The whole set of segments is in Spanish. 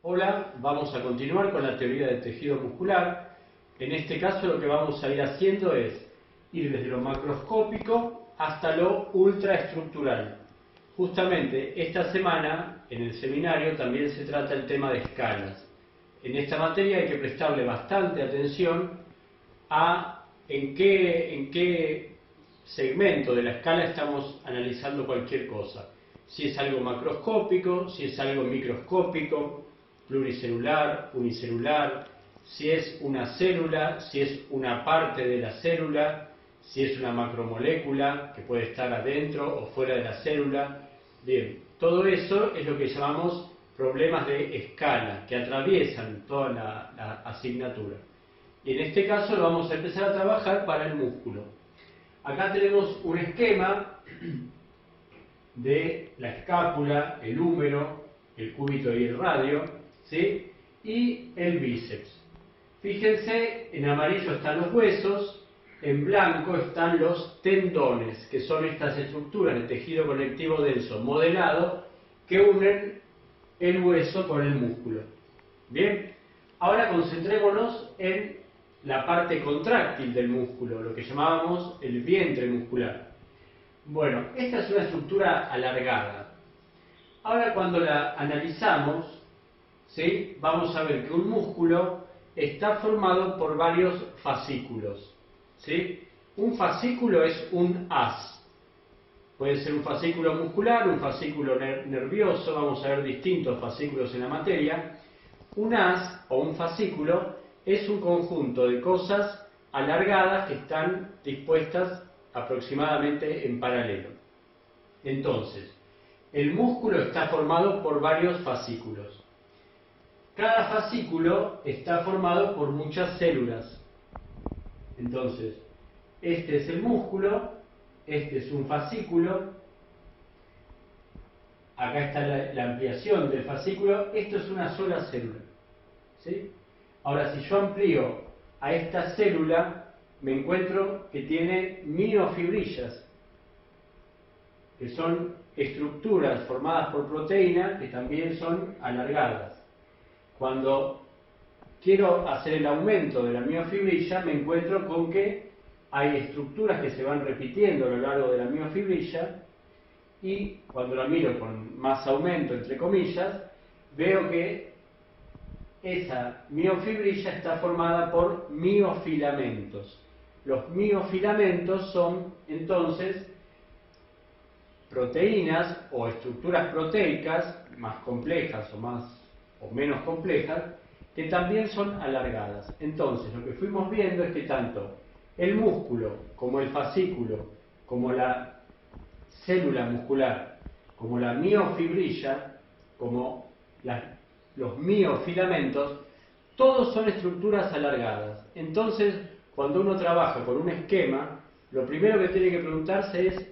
Hola, vamos a continuar con la teoría del tejido muscular. En este caso lo que vamos a ir haciendo es ir desde lo macroscópico hasta lo ultraestructural. Justamente esta semana en el seminario también se trata el tema de escalas. En esta materia hay que prestarle bastante atención a en qué segmento de la escala estamos analizando cualquier cosa. Si es algo macroscópico, si es algo microscópico, pluricelular, unicelular, si es una célula, si es una parte de la célula, si es una macromolécula que puede estar adentro o fuera de la célula. Bien, todo eso es lo que llamamos problemas de escala, que atraviesan toda la asignatura. Y en este caso lo vamos a empezar a trabajar para el músculo. Acá tenemos un esquema de la escápula, el húmero, el cúbito y el radio, ¿sí? Y el bíceps. Fíjense, en amarillo están los huesos, en blanco están los tendones, que son estas estructuras de tejido conectivo denso modelado que unen el hueso con el músculo. Bien, ahora concentrémonos en la parte contráctil del músculo, lo que llamábamos el vientre muscular. Bueno, esta es una estructura alargada. Ahora cuando la analizamos, ¿sí? Vamos a ver que un músculo está formado por varios fascículos, ¿sí? Un fascículo es un haz. Puede ser un fascículo muscular, un fascículo nervioso, vamos a ver distintos fascículos en la materia. Un haz o un fascículo es un conjunto de cosas alargadas que están dispuestas aproximadamente en paralelo. Entonces, el músculo está formado por varios fascículos. Cada fascículo está formado por muchas células. Entonces, este es el músculo, este es un fascículo, acá está la ampliación del fascículo, esto es una sola célula, ¿sí? Ahora, si yo amplío a esta célula, me encuentro que tiene miofibrillas, que son estructuras formadas por proteínas que también son alargadas. Cuando quiero hacer el aumento de la miofibrilla, me encuentro con que hay estructuras que se van repitiendo a lo largo de la miofibrilla y cuando la miro con más aumento, entre comillas, veo que esa miofibrilla está formada por miofilamentos. Los miofilamentos son entonces proteínas o estructuras proteicas más complejas o menos complejas, que también son alargadas. Entonces, lo que fuimos viendo es que tanto el músculo, como el fascículo, como la célula muscular, como la miofibrilla, como los miofilamentos, todos son estructuras alargadas. Entonces, cuando uno trabaja con un esquema, lo primero que tiene que preguntarse es,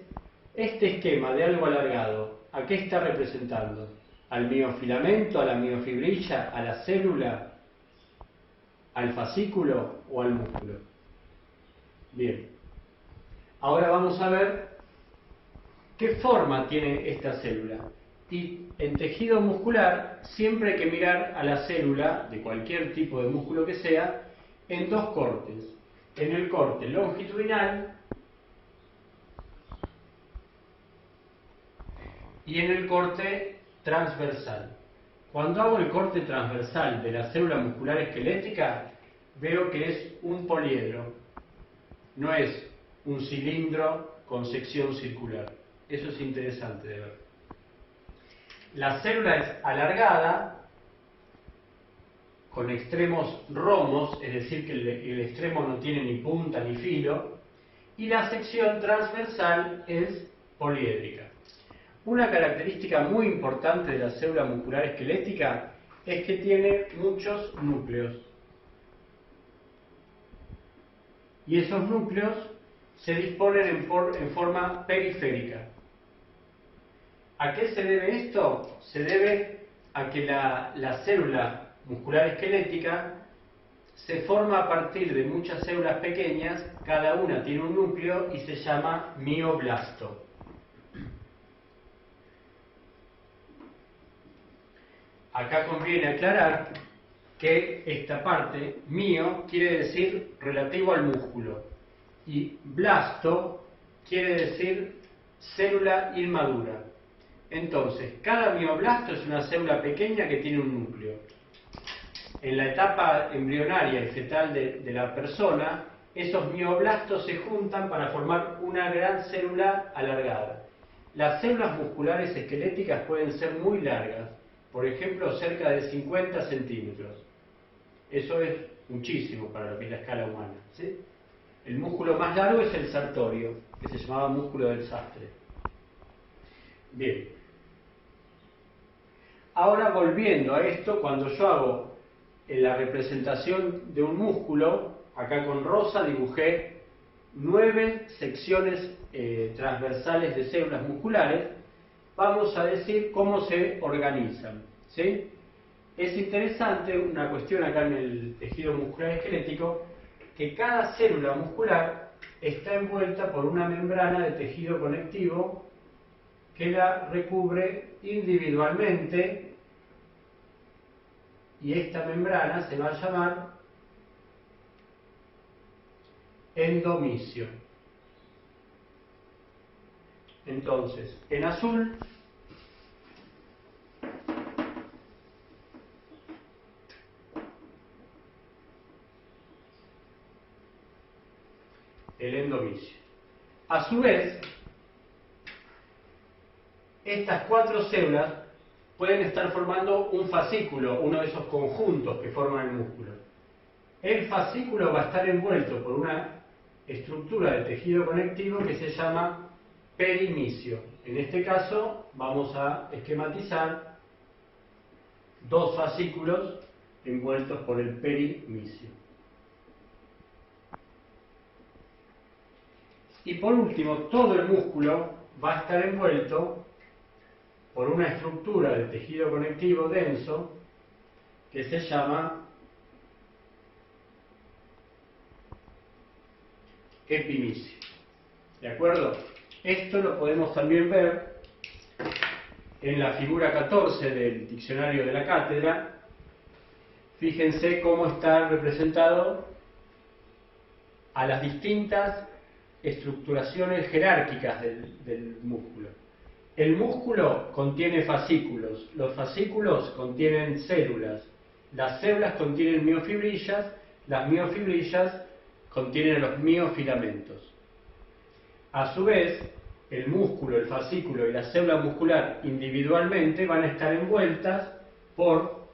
este esquema de algo alargado, ¿a qué está representando? ¿Al miofilamento, a la miofibrilla, a la célula, al fascículo o al músculo? Bien, ahora vamos a ver qué forma tiene esta célula. Y en tejido muscular siempre hay que mirar a la célula, de cualquier tipo de músculo que sea, en dos cortes. En el corte longitudinal y en el corte transversal. Cuando hago el corte transversal de la célula muscular esquelética, veo que es un poliedro, no es un cilindro con sección circular. Eso es interesante de ver. La célula es alargada, con extremos romos, es decir, que el extremo no tiene ni punta ni filo, y la sección transversal es poliédrica. Una característica muy importante de la célula muscular esquelética es que tiene muchos núcleos. Y esos núcleos se disponen en forma periférica. ¿A qué se debe esto? Se debe a que la célula muscular esquelética se forma a partir de muchas células pequeñas, cada una tiene un núcleo y se llama mioblasto. acá conviene aclarar que esta parte, mio, quiere decir relativo al músculo, y blasto quiere decir célula inmadura. Entonces, cada mioblasto es una célula pequeña que tiene un núcleo. En la etapa embrionaria y fetal de la persona, esos mioblastos se juntan para formar una gran célula alargada. Las células musculares esqueléticas pueden ser muy largas, por ejemplo, cerca de 50 centímetros. Eso es muchísimo para lo que es la escala humana, ¿sí? El músculo más largo es el sartorio, que se llamaba músculo del sastre. Bien. Ahora volviendo a esto, cuando yo hago la representación de un músculo, acá con rosa dibujé 9 secciones transversales de células musculares, vamos a decir cómo se organizan, ¿sí? Es interesante una cuestión acá en el tejido muscular esquelético, que cada célula muscular está envuelta por una membrana de tejido conectivo que la recubre individualmente, y esta membrana se va a llamar endomisio. Entonces, en azul el endomisio. A su vez, estas 4 células pueden estar formando un fascículo, uno de esos conjuntos que forman el músculo. El fascículo va a estar envuelto por una estructura de tejido conectivo que se llama perimisio. En este caso vamos a esquematizar 2 fascículos envueltos por el perimisio. Y por último, todo el músculo va a estar envuelto por una estructura de tejido conectivo denso que se llama epimisio. ¿De acuerdo? Esto lo podemos también ver en la figura 14 del diccionario de la cátedra. Fíjense cómo está representado a las distintas estructuraciones jerárquicas del músculo. El músculo contiene fascículos, los fascículos contienen células, las células contienen miofibrillas, las miofibrillas contienen los miofilamentos. A su vez, el músculo, el fascículo y la célula muscular individualmente van a estar envueltas por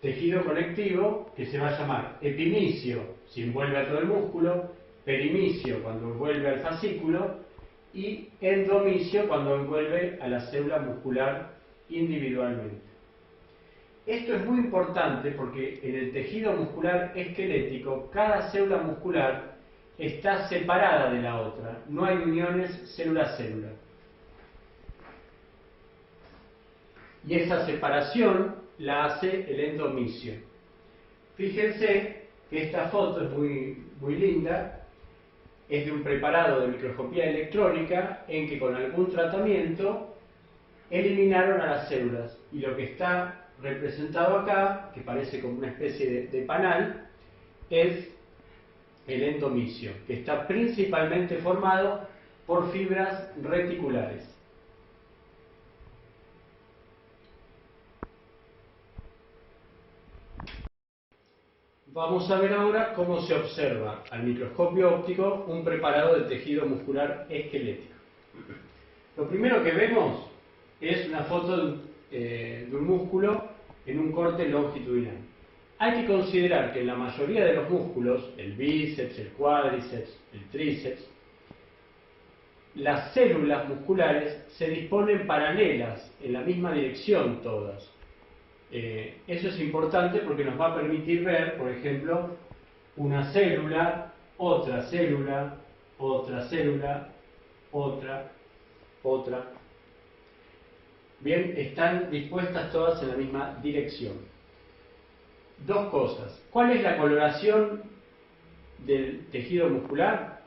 tejido conectivo que se va a llamar epimisio, si envuelve a todo el músculo, perimisio cuando envuelve al fascículo y endomisio cuando envuelve a la célula muscular individualmente. Esto es muy importante porque en el tejido muscular esquelético cada célula muscular está separada de la otra, no hay uniones célula-célula. Y esa separación la hace el endomisio. Fíjense que esta foto es muy linda. Es de un preparado de microscopía electrónica en que con algún tratamiento eliminaron a las células. Y lo que está representado acá, que parece como una especie de panal, es el endomisio, que está principalmente formado por fibras reticulares. Vamos a ver ahora cómo se observa al microscopio óptico un preparado de tejido muscular esquelético. Lo primero que vemos es una foto de un músculo en un corte longitudinal. Hay que considerar que en la mayoría de los músculos, el bíceps, el cuádriceps, el tríceps, las células musculares se disponen paralelas, en la misma dirección todas. Eso es importante porque nos va a permitir ver, por ejemplo, una célula, otra célula, otra célula, otra. Bien, están dispuestas todas en la misma dirección. 2 cosas. ¿Cuál es la coloración del tejido muscular?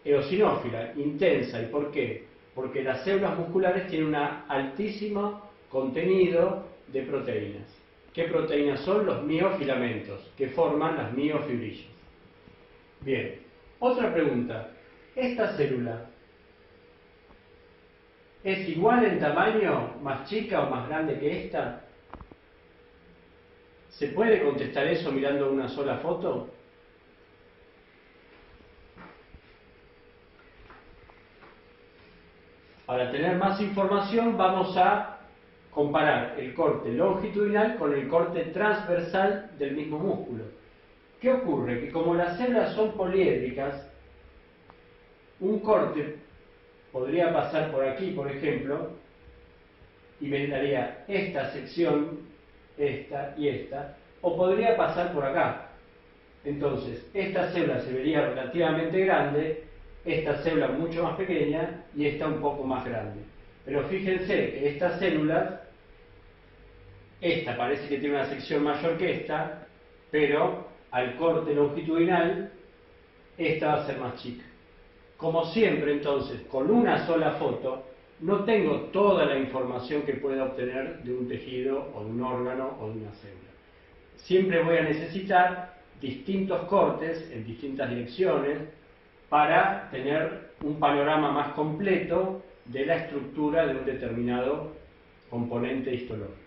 Eosinófila, intensa. ¿Y por qué? Porque las células musculares tienen un altísimo contenido de proteínas. ¿Qué proteínas son? Los miofilamentos, que forman las miofibrillas. Bien, otra pregunta. ¿Esta célula es igual en tamaño, más chica o más grande que esta? ¿Se puede contestar eso mirando una sola foto? Para tener más información vamos a comparar el corte longitudinal con el corte transversal del mismo músculo. ¿Qué ocurre? Que como las células son poliédricas, un corte podría pasar por aquí, por ejemplo, y me daría esta sección, esta y esta, o podría pasar por acá. Entonces, esta célula se vería relativamente grande, esta célula mucho más pequeña y esta un poco más grande. Pero fíjense que estas células, esta parece que tiene una sección mayor que esta, pero al corte longitudinal, esta va a ser más chica. Como siempre, entonces, con una sola foto, no tengo toda la información que pueda obtener de un tejido o de un órgano o de una célula. Siempre voy a necesitar distintos cortes en distintas direcciones para tener un panorama más completo de la estructura de un determinado componente histológico.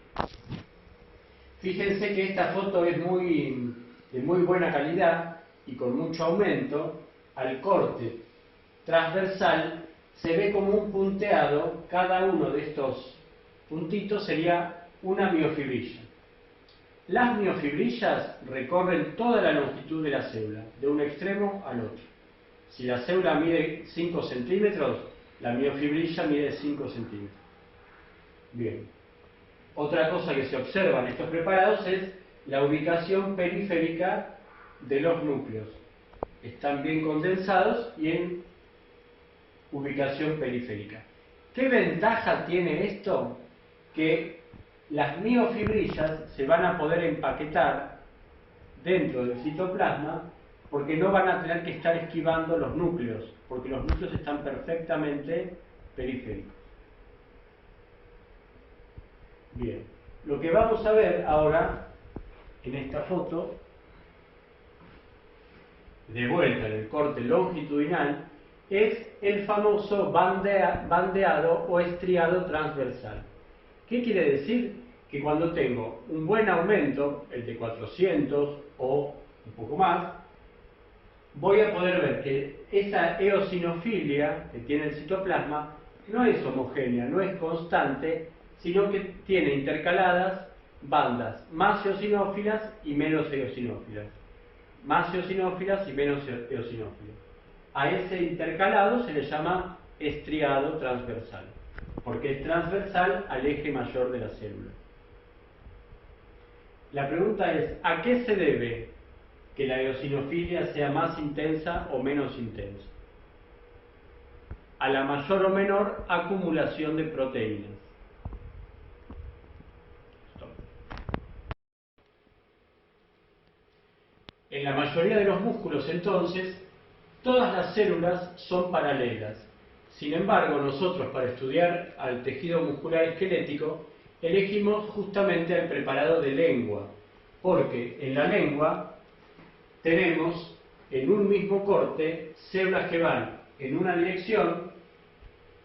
Fíjense que esta foto es de muy buena calidad y con mucho aumento. Al corte transversal se ve como un punteado, cada uno de estos puntitos sería una miofibrilla. Las miofibrillas recorren toda la longitud de la célula, de un extremo al otro. Si la célula mide 5 centímetros, la miofibrilla mide 5 centímetros. Bien. Otra cosa que se observa en estos preparados es la ubicación periférica de los núcleos. Están bien condensados y en ubicación periférica. ¿Qué ventaja tiene esto? Que las miofibrillas se van a poder empaquetar dentro del citoplasma porque no van a tener que estar esquivando los núcleos, porque los núcleos están perfectamente periféricos. Bien, lo que vamos a ver ahora en esta foto, de vuelta en el corte longitudinal, es el famoso bandeado o estriado transversal. ¿Qué quiere decir? Que cuando tengo un buen aumento, el de 400 o un poco más, voy a poder ver que esa eosinofilia que tiene el citoplasma no es homogénea, no es constante, sino que tiene intercaladas bandas más eosinófilas y menos eosinófilas. Más eosinófilas y menos eosinófilas. A ese intercalado se le llama estriado transversal, porque es transversal al eje mayor de la célula. La pregunta es, ¿a qué se debe que la eosinofilia sea más intensa o menos intensa? A la mayor o menor acumulación de proteínas. En la mayoría de los músculos, entonces, todas las células son paralelas. Sin embargo, nosotros para estudiar al tejido muscular esquelético elegimos justamente el preparado de lengua, porque en la lengua tenemos en un mismo corte células que van en una dirección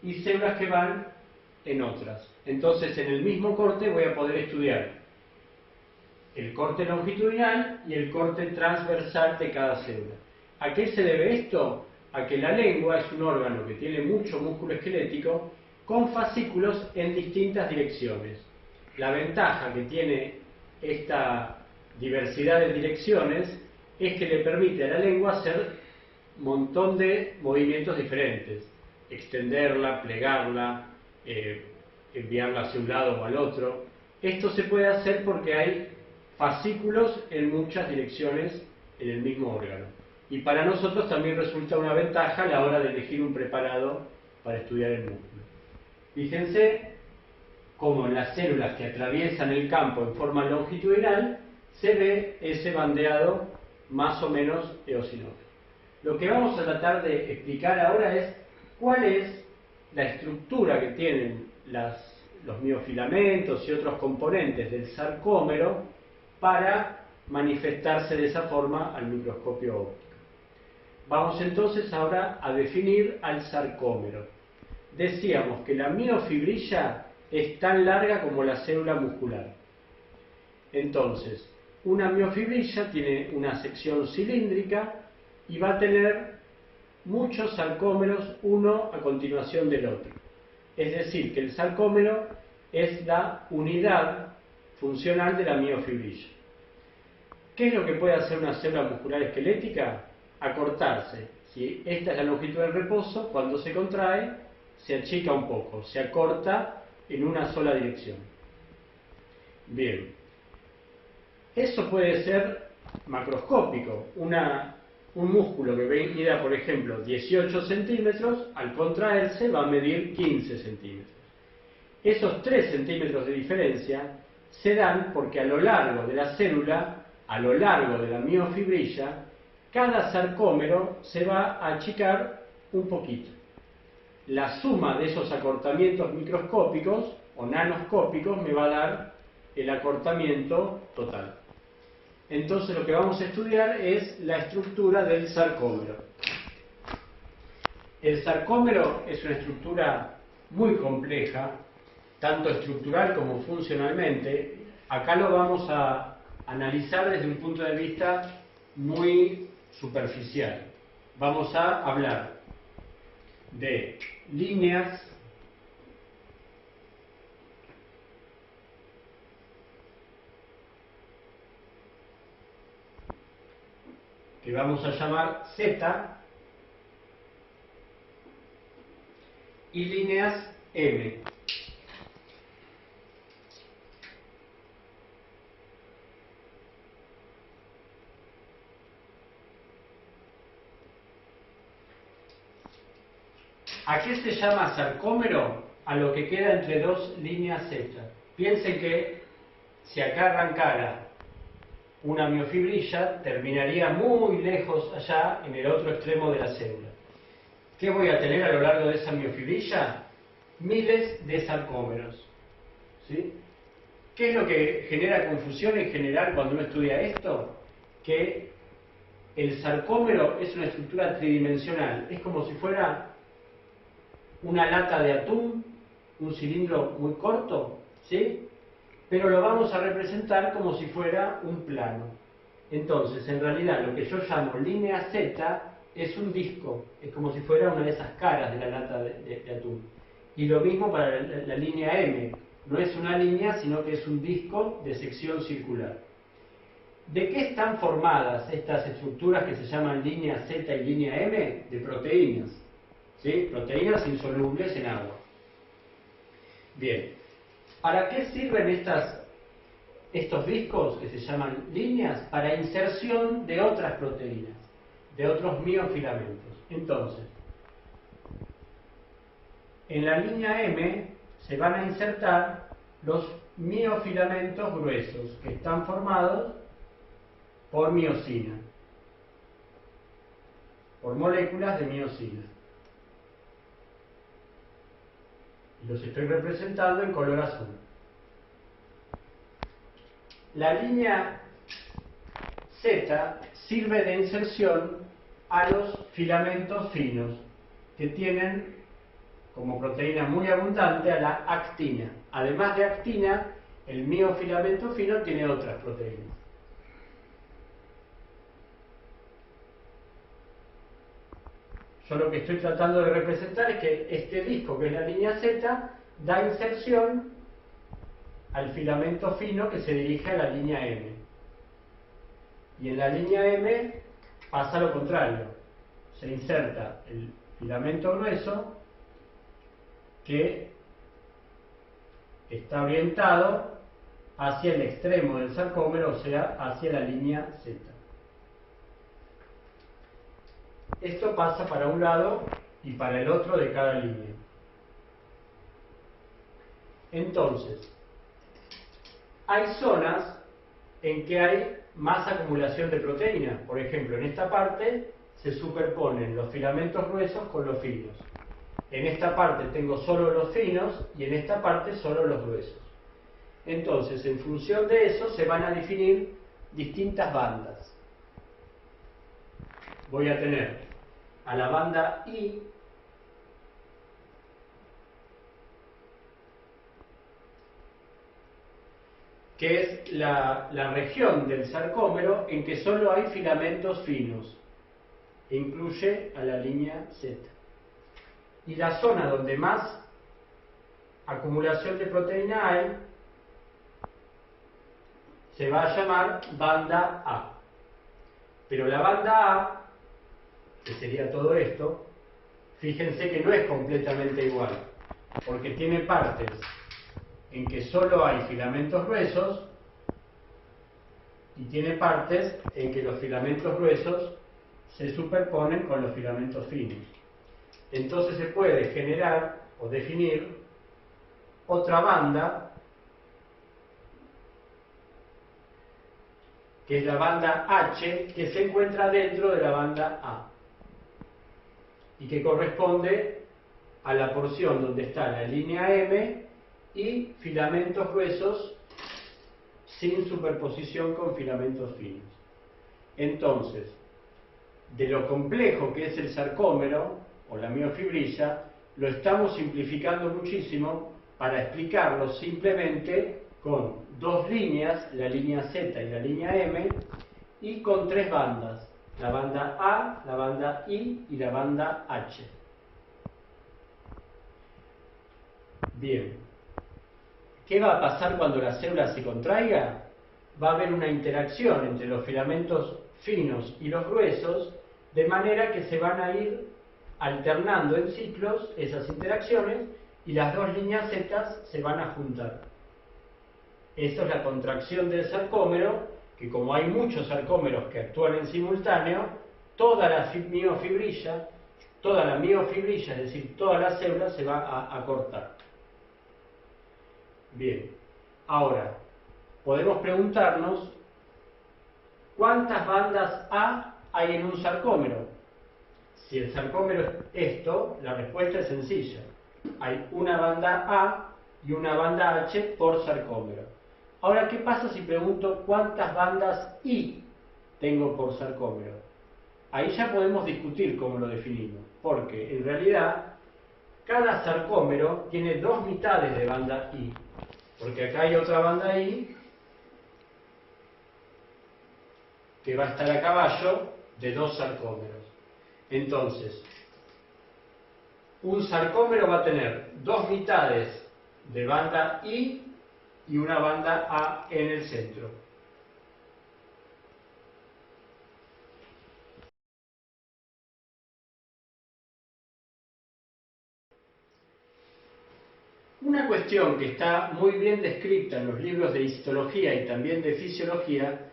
y células que van en otras. Entonces, en el mismo corte voy a poder estudiar el corte longitudinal y el corte transversal de cada célula. ¿A qué se debe esto? A que la lengua es un órgano que tiene mucho músculo esquelético con fascículos en distintas direcciones. La ventaja que tiene esta diversidad de direcciones es que le permite a la lengua hacer un montón de movimientos diferentes. Extenderla, plegarla, enviarla hacia un lado o al otro. Esto se puede hacer porque hay fascículos en muchas direcciones en el mismo órgano. Y para nosotros también resulta una ventaja a la hora de elegir un preparado para estudiar el músculo. Fíjense cómo en las células que atraviesan el campo en forma longitudinal se ve ese bandeado más o menos eosinófilo. Lo que vamos a tratar de explicar ahora es cuál es la estructura que tienen las los miofilamentos y otros componentes del sarcómero para manifestarse de esa forma al microscopio óptico. Vamos entonces ahora a definir al sarcómero. Decíamos que la miofibrilla es tan larga como la célula muscular. Entonces, una miofibrilla tiene una sección cilíndrica y va a tener muchos sarcómeros, uno a continuación del otro. Es decir, que el sarcómero es la unidad funcional de la miofibrilla. ¿Qué es lo que puede hacer una célula muscular esquelética? Acortarse. Si esta es la longitud del reposo, cuando se contrae, se achica un poco, se acorta en una sola dirección. Bien. Eso puede ser macroscópico. Un músculo que mida, por ejemplo, 18 centímetros, al contraerse va a medir 15 centímetros. Esos 3 centímetros de diferencia se dan porque a lo largo de la célula, a lo largo de la miofibrilla, cada sarcómero se va a achicar un poquito. La suma de esos acortamientos microscópicos o nanoscópicos me va a dar el acortamiento total. Entonces lo que vamos a estudiar es la estructura del sarcómero. El sarcómero es una estructura muy compleja, tanto estructural como funcionalmente. Acá lo vamos a analizar desde un punto de vista muy superficial. Vamos a hablar de líneas que vamos a llamar Z y líneas M. ¿A qué se llama sarcómero? A lo que queda entre dos líneas Z. Piensen que si acá arrancara una miofibrilla, terminaría muy lejos allá en el otro extremo de la célula. ¿Qué voy a tener a lo largo de esa miofibrilla? Miles de sarcómeros. ¿Sí? ¿Qué es lo que genera confusión en general cuando uno estudia esto? Que el sarcómero es una estructura tridimensional. Es como si fuera una lata de atún, un cilindro muy corto, ¿sí? Pero lo vamos a representar como si fuera un plano. Entonces, en realidad, lo que yo llamo línea Z es un disco, es como si fuera una de esas caras de la lata de atún. Y lo mismo para la línea M, no es una línea, sino que es un disco de sección circular. ¿De qué están formadas estas estructuras que se llaman línea Z y línea M? De proteínas. ¿Sí? Proteínas insolubles en agua. Bien, ¿para qué sirven estos discos que se llaman líneas? Para inserción de otras proteínas, de otros miofilamentos. Entonces, en la línea M se van a insertar los miofilamentos gruesos que están formados por miosina, por moléculas de miosina. Y los estoy representando en color azul. La línea Z sirve de inserción a los filamentos finos, que tienen como proteína muy abundante a la actina. Además de actina, el miofilamento fino tiene otras proteínas. Yo lo que estoy tratando de representar es que este disco, que es la línea Z, da inserción al filamento fino que se dirige a la línea M. Y en la línea M pasa lo contrario. Se inserta el filamento grueso que está orientado hacia el extremo del sarcómero, o sea, hacia la línea Z. Esto pasa para un lado y para el otro de cada línea. Entonces, hay zonas en que hay más acumulación de proteínas. Por ejemplo, en esta parte se superponen los filamentos gruesos con los finos. En esta parte tengo solo los finos y en esta parte solo los gruesos. Entonces, en función de eso se van a definir distintas bandas. Voy a tener a la banda I, que es la región del sarcómero en que solo hay filamentos finos, e incluye a la línea Z. Y la zona donde más acumulación de proteína hay se va a llamar banda A. Pero la banda A, que sería todo esto, fíjense que no es completamente igual, porque tiene partes en que solo hay filamentos gruesos y tiene partes en que los filamentos gruesos se superponen con los filamentos finos. Entonces se puede generar o definir otra banda, que es la banda H, que se encuentra dentro de la banda A y que corresponde a la porción donde está la línea M y filamentos gruesos sin superposición con filamentos finos. Entonces, de lo complejo que es el sarcómero o la miofibrilla, lo estamos simplificando muchísimo para explicarlo simplemente con dos líneas, la línea Z y la línea M, y con tres bandas, la banda A, la banda I y la banda H. Bien, ¿qué va a pasar cuando la célula se contraiga? Va a haber una interacción entre los filamentos finos y los gruesos, de manera que se van a ir alternando en ciclos esas interacciones y las dos líneas Z se van a juntar. Esa es la contracción del sarcómero, que como hay muchos sarcómeros que actúan en simultáneo, toda la miofibrilla, es decir, toda la célula se va a cortar. Bien, ahora, podemos preguntarnos ¿cuántas bandas A hay en un sarcómero? Si el sarcómero es esto, la respuesta es sencilla. Hay una banda A y una banda H por sarcómero. Ahora, ¿qué pasa si pregunto cuántas bandas I tengo por sarcómero? Ahí ya podemos discutir cómo lo definimos, porque en realidad cada sarcómero tiene dos mitades de banda I, porque acá hay otra banda I que va a estar a caballo de dos sarcómeros. Entonces, un sarcómero va a tener dos mitades de banda I y una banda A en el centro. Una cuestión que está muy bien descrita en los libros de histología y también de fisiología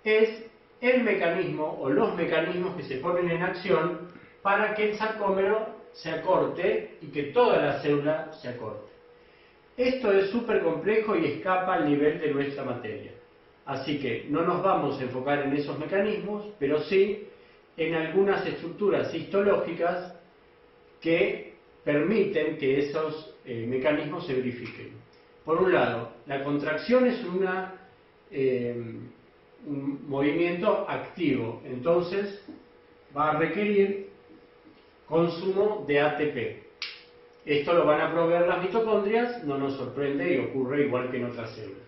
es el mecanismo o los mecanismos que se ponen en acción para que el sarcómero se acorte y que toda la célula se acorte. Esto es súper complejo y escapa al nivel de nuestra materia. Así que no nos vamos a enfocar en esos mecanismos, pero sí en algunas estructuras histológicas que permiten que esos mecanismos se verifiquen. Por un lado, la contracción es un movimiento activo, entonces va a requerir consumo de ATP. Esto lo van a proveer las mitocondrias, no nos sorprende y ocurre igual que en otras células.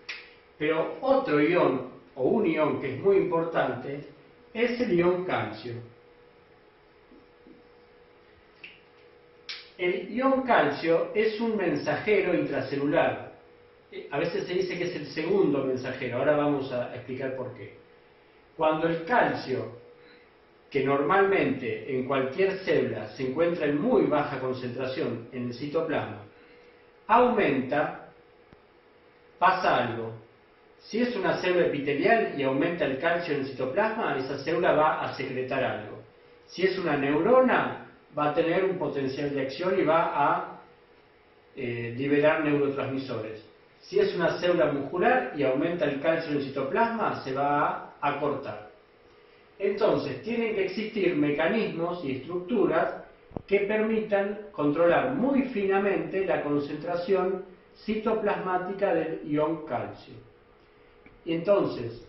Pero otro ion, o un ion que es muy importante, es el ion calcio. El ion calcio es un mensajero intracelular. A veces se dice que es el segundo mensajero, ahora vamos a explicar por qué. Cuando el calcio, que normalmente en cualquier célula se encuentra en muy baja concentración en el citoplasma, aumenta, pasa algo. Si es una célula epitelial y aumenta el calcio en el citoplasma, esa célula va a secretar algo. Si es una neurona, va a tener un potencial de acción y va a liberar neurotransmisores. Si es una célula muscular y aumenta el calcio en el citoplasma, se va a acortar. Entonces, tienen que existir mecanismos y estructuras que permitan controlar muy finamente la concentración citoplasmática del ion calcio. Y entonces,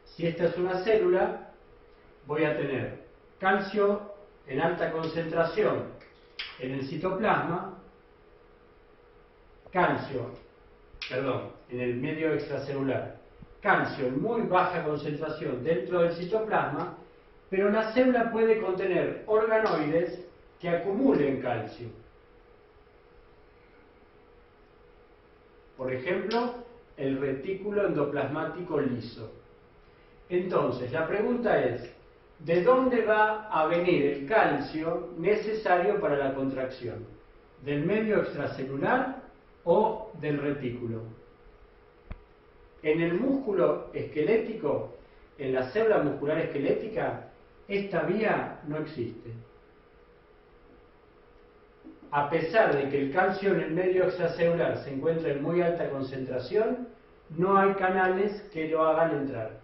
si esta es una célula, voy a tener calcio en alta concentración en el citoplasma, en el medio extracelular, calcio en muy baja concentración dentro del citoplasma, pero la célula puede contener organoides que acumulen calcio. Por ejemplo, el retículo endoplasmático liso. Entonces, la pregunta es, ¿de dónde va a venir el calcio necesario para la contracción? ¿Del medio extracelular o del retículo? En el músculo esquelético, en la célula muscular esquelética, esta vía no existe. A pesar de que el calcio en el medio extracelular se encuentra en muy alta concentración, no hay canales que lo hagan entrar.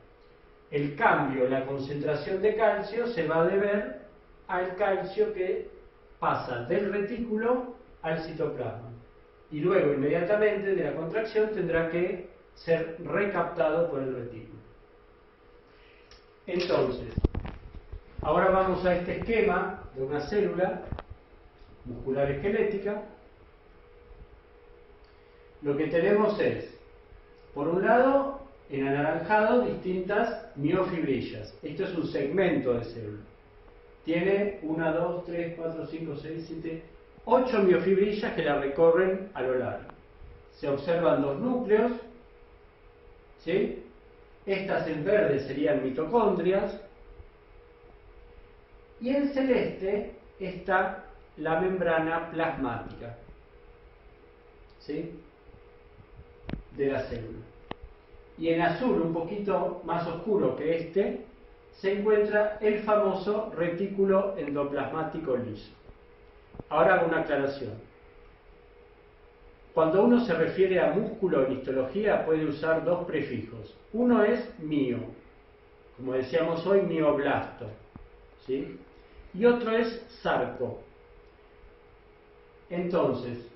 El cambio en la concentración de calcio se va a deber al calcio que pasa del retículo al citoplasma. Y luego, inmediatamente, de la contracción tendrá que ser recaptado por el retículo. Entonces, ahora vamos a este esquema de una célula muscular esquelética. Lo que tenemos es, por un lado, en anaranjado, distintas miofibrillas. Esto es un segmento de célula. Tiene 1, 2, 3, 4, 5, 6, 7, 8 miofibrillas que la recorren a lo largo. Se observan 2 núcleos, ¿sí? Estas en verde serían mitocondrias, y en celeste está la membrana plasmática, ¿sí?, de la célula. Y en azul, un poquito más oscuro que este, se encuentra el famoso retículo endoplasmático liso. Ahora hago una aclaración. Cuando uno se refiere a músculo en histología puede usar 2 prefijos. Uno es mio, como decíamos hoy, mioblasto, ¿sí?, y otro es sarco. Entonces,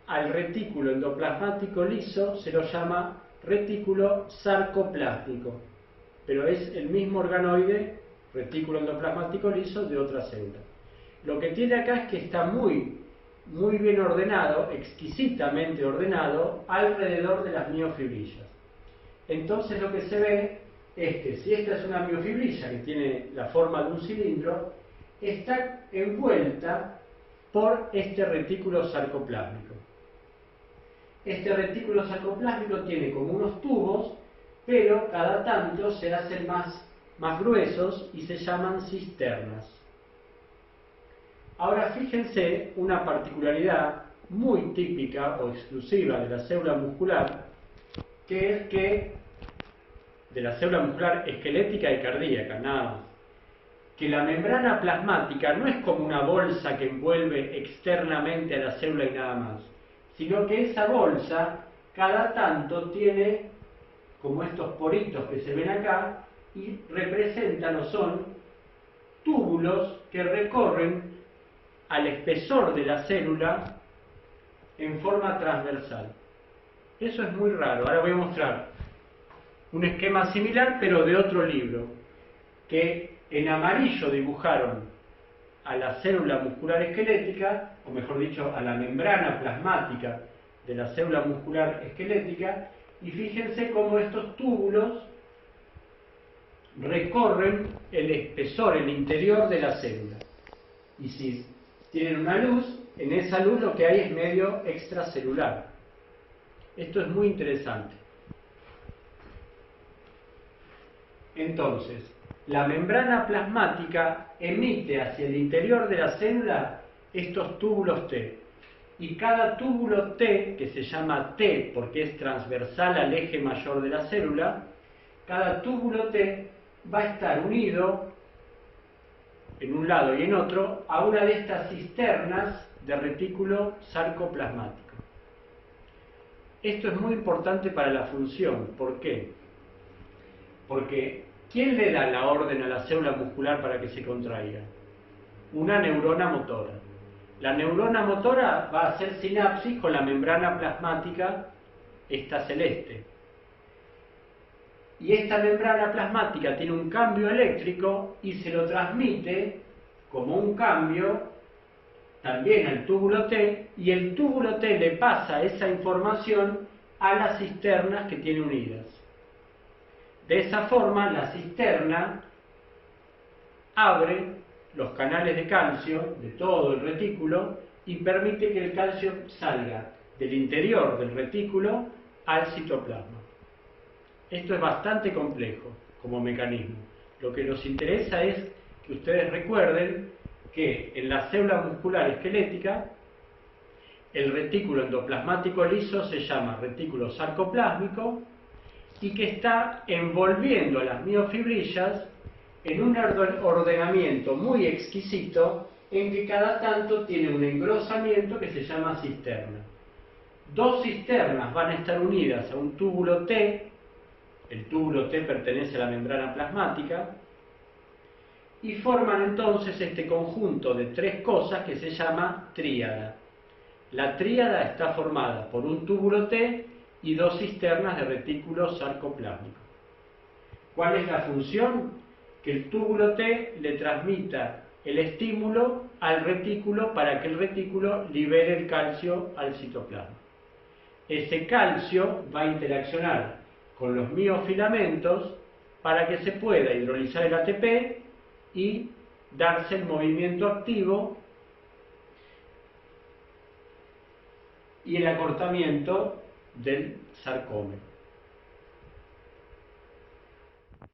al retículo endoplasmático liso se lo llama retículo sarcoplásmico, pero es el mismo organoide, retículo endoplasmático liso, de otra célula. Lo que tiene acá es que está muy bien ordenado, exquisitamente ordenado, alrededor de las miofibrillas. Entonces lo que se ve es que si esta es una miofibrilla que tiene la forma de un cilindro, está envuelta por este retículo sarcoplásmico. Este retículo sarcoplásmico tiene como unos tubos, pero cada tanto se hacen más gruesos y se llaman cisternas. Ahora fíjense una particularidad muy típica o exclusiva de la célula muscular, que es que, de la célula muscular esquelética y cardíaca, nada más, que la membrana plasmática no es como una bolsa que envuelve externamente a la célula y nada más, sino que esa bolsa cada tanto tiene como estos poritos que se ven acá y representan o son túbulos que recorren al espesor de la célula en forma transversal. Eso es muy raro. Ahora voy a mostrar un esquema similar, pero de otro libro, que en amarillo dibujaron a la célula muscular esquelética, o mejor dicho, a la membrana plasmática de la célula muscular esquelética, y fíjense cómo estos túbulos recorren el espesor, el interior de la célula. Y si tienen una luz, en esa luz lo que hay es medio extracelular. Esto es muy interesante. Entonces, la membrana plasmática emite hacia el interior de la célula estos túbulos T. Y cada túbulo T, que se llama T porque es transversal al eje mayor de la célula, cada túbulo T va a estar unido en un lado y en otro a una de estas cisternas de retículo sarcoplasmático. Esto es muy importante para la función. ¿Por qué? Porque ¿Quién le da la orden a la célula muscular para que se contraiga? Una neurona motora. La neurona motora va a hacer sinapsis con la membrana plasmática, esta celeste. Y esta membrana plasmática tiene un cambio eléctrico y se lo transmite como un cambio también al túbulo T, y el túbulo T le pasa esa información a las cisternas que tiene unidas. De esa forma, la cisterna abre los canales de calcio de todo el retículo y permite que el calcio salga del interior del retículo al citoplasma. Esto es bastante complejo como mecanismo. Lo que nos interesa es que ustedes recuerden que en la célula muscular esquelética el retículo endoplasmático liso se llama retículo sarcoplásmico y que está envolviendo a las miofibrillas en un ordenamiento muy exquisito en que cada tanto tiene un engrosamiento que se llama cisterna. Dos cisternas van a estar unidas a un túbulo T, el túbulo T pertenece a la membrana plasmática, y forman entonces este conjunto de tres cosas que se llama tríada. La tríada está formada por un túbulo T y dos cisternas de retículo sarcoplásmico. ¿Cuál es la función? Que el túbulo T le transmita el estímulo al retículo para que el retículo libere el calcio al citoplasma. Ese calcio va a interaccionar con los miofilamentos para que se pueda hidrolizar el ATP y darse el movimiento activo y el acortamiento del sarcómero.